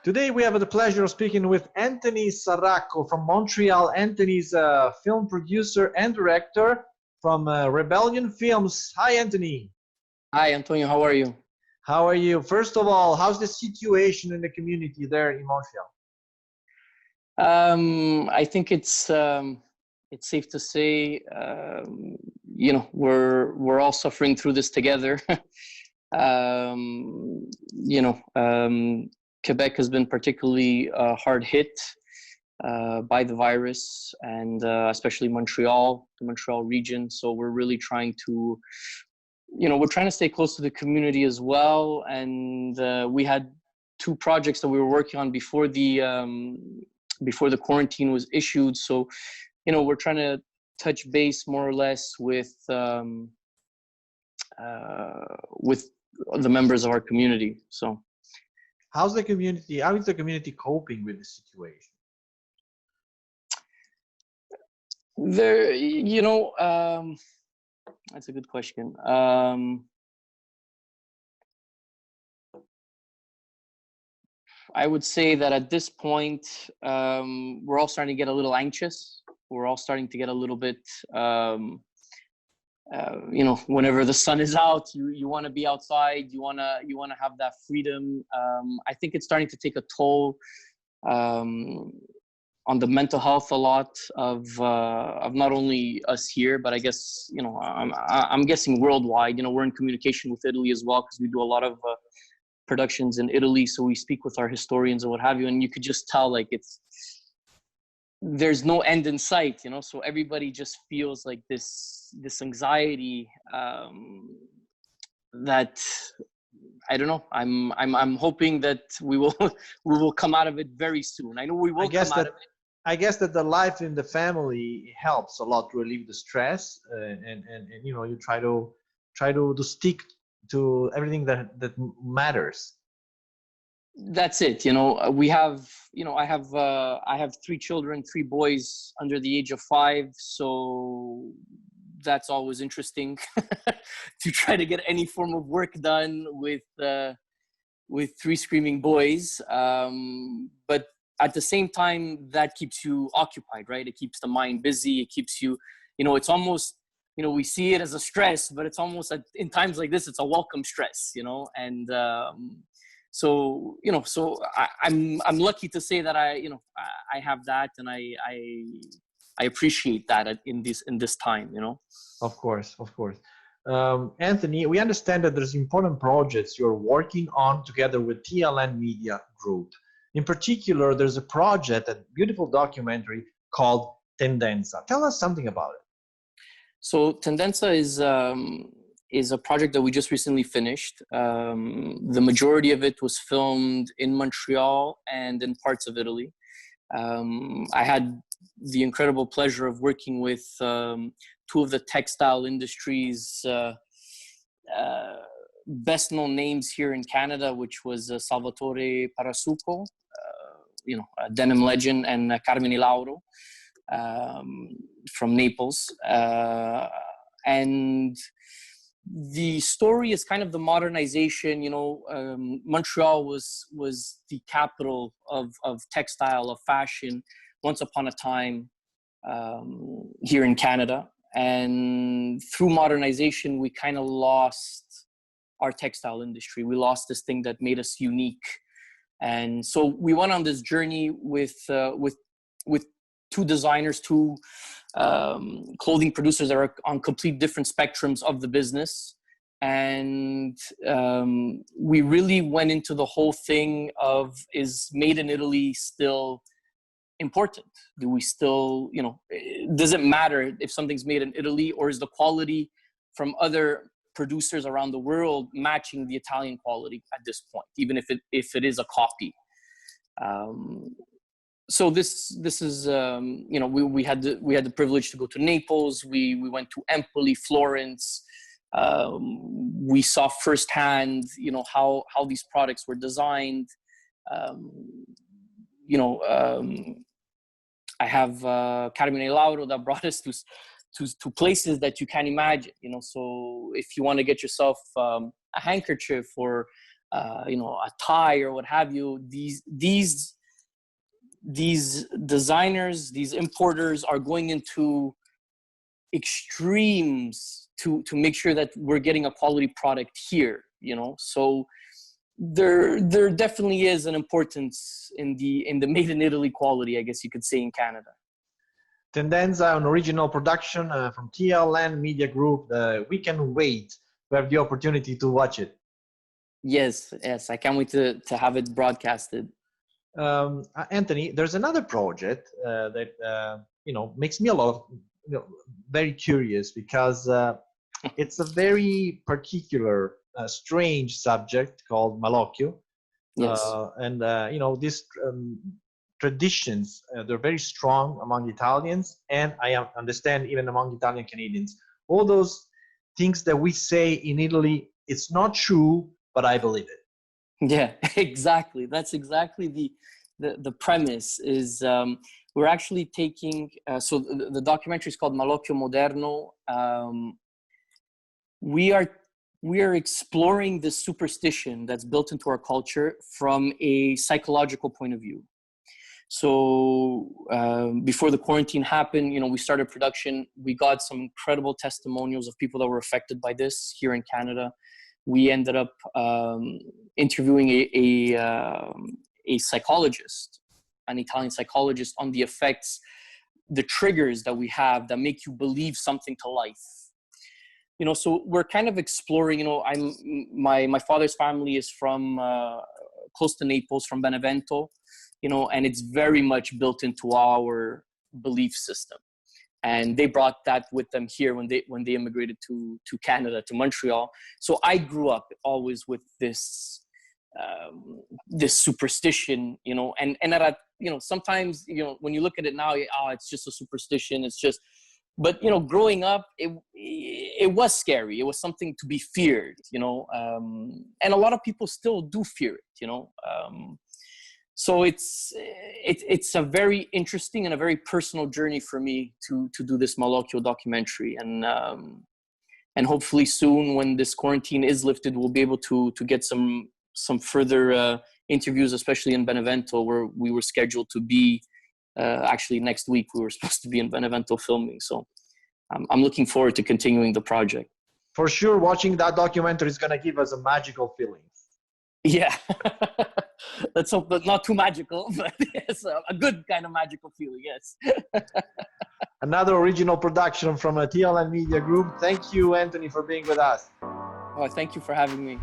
Today we have the pleasure of speaking with Anthony Sarracco from Montreal. Anthony's a film producer and director from Rebellion Films. Hi, Anthony. Hi, Antonio. How are you? How are you? First of all, how's the situation in the community there in Montreal? I think it's safe to say, we're all suffering through this together. Quebec has been particularly hard hit by the virus, and especially Montreal, the Montreal region. So we're really trying to, we're trying to stay close to the community as well. And we had two projects that we were working on before the quarantine was issued. So, we're trying to touch base more or less with the members of our community. So. How is the community coping with the situation? That's a good question. I would say that at this point, we're all starting to get a little anxious. We're all starting to get a little bit, whenever the sun is out, you want to be outside. You want to have that freedom. I think it's starting to take a toll on the mental health a lot of not only us here, but I guess I'm guessing worldwide. We're in communication with Italy as well because we do a lot of productions in Italy, so we speak with our historians and what have you, and you could just tell there's no end in sight, so everybody just feels like this anxiety that I don't know. I'm hoping that we will come out of it very soon. I know we will come out of it. I guess that the life in the family helps a lot to relieve the stress, and you try to stick to everything that matters. That's it. We have, I have 3 children, 3 boys under the age of 5. So that's always interesting to try to get any form of work done with 3 screaming boys. But at the same time, that keeps you occupied, right? It keeps the mind busy. It keeps you, it's almost, we see it as a stress, but it's almost in times like this, it's a welcome stress, and, so I'm lucky to say that I have that, and I appreciate that in this time, Of course. Anthony, we understand that there's important projects you're working on together with TLN Media Group. In particular, there's a project, a beautiful documentary called Tendenza. Tell us something about it. So Tendencia is a project that we just recently finished. The majority of it was filmed in Montreal and in parts of Italy. I had the incredible pleasure of working with 2 of the textile industry's best known names here in Canada, which was Salvatore Parasuco, denim legend, and Carmine Lauro from Naples. And the story is kind of the modernization. Montreal was the capital of textile, of fashion, once upon a time here in Canada. And through modernization, we kind of lost our textile industry. We lost this thing that made us unique. And so we went on this journey with 2 designers, 2 clothing producers that are on complete different spectrums of the business. And we really went into the whole thing of, is made in Italy still important? Do we still, does it matter if something's made in Italy, or is the quality from other producers around the world matching the Italian quality at this point, even if it is a copy? So this is we had the privilege to go to Naples. We went to Empoli, Florence. We saw firsthand how these products were designed. I have Carmine Lauro that brought us to places that you can't imagine. So if you want to get yourself a handkerchief or a tie or what have you, these designers, these importers are going into extremes to make sure that we're getting a quality product here, so there definitely is an importance in the made in Italy quality, I guess you could say, in Canada. Tendenza, an original production from TLN Media Group. We can wait to have the opportunity to watch it. Yes, I can't wait to have it broadcasted. Anthony, there's another project that makes me a lot of very curious, because it's a very particular, strange subject called Malocchio. Yes. These traditions, they're very strong among Italians, and I understand even among Italian Canadians. All those things that we say in Italy, it's not true, but I believe it. Yeah, exactly. That's exactly the premise is, we're actually taking, so the documentary is called Malocchio Moderno. We are exploring this superstition that's built into our culture from a psychological point of view. So before the quarantine happened, we started production. We got some incredible testimonials of people that were affected by this here in Canada. We ended up interviewing a psychologist, an Italian psychologist, on the effects, the triggers that we have that make you believe something to life. So we're kind of exploring, my father's family is from close to Naples, from Benevento, and it's very much built into our belief system. And they brought that with them here when they immigrated to Canada, to Montreal. So I grew up always with this superstition, and that, sometimes, when you look at it now, it's just a superstition. It's just, but growing up, it was scary. It was something to be feared, and a lot of people still do fear it, So it's a very interesting and a very personal journey for me to do this Malocchio documentary, and hopefully soon, when this quarantine is lifted, we'll be able to get some further interviews, especially in Benevento, where we were scheduled to be. Actually, next week we were supposed to be in Benevento filming, so I'm looking forward to continuing the project. For sure, watching that documentary is going to give us a magical feeling. Yeah. Let's hope that not too magical, but yes, a good kind of magical feeling, yes. Another original production from a TLN Media Group. Thank you, Anthony, for being with us. Oh, thank you for having me.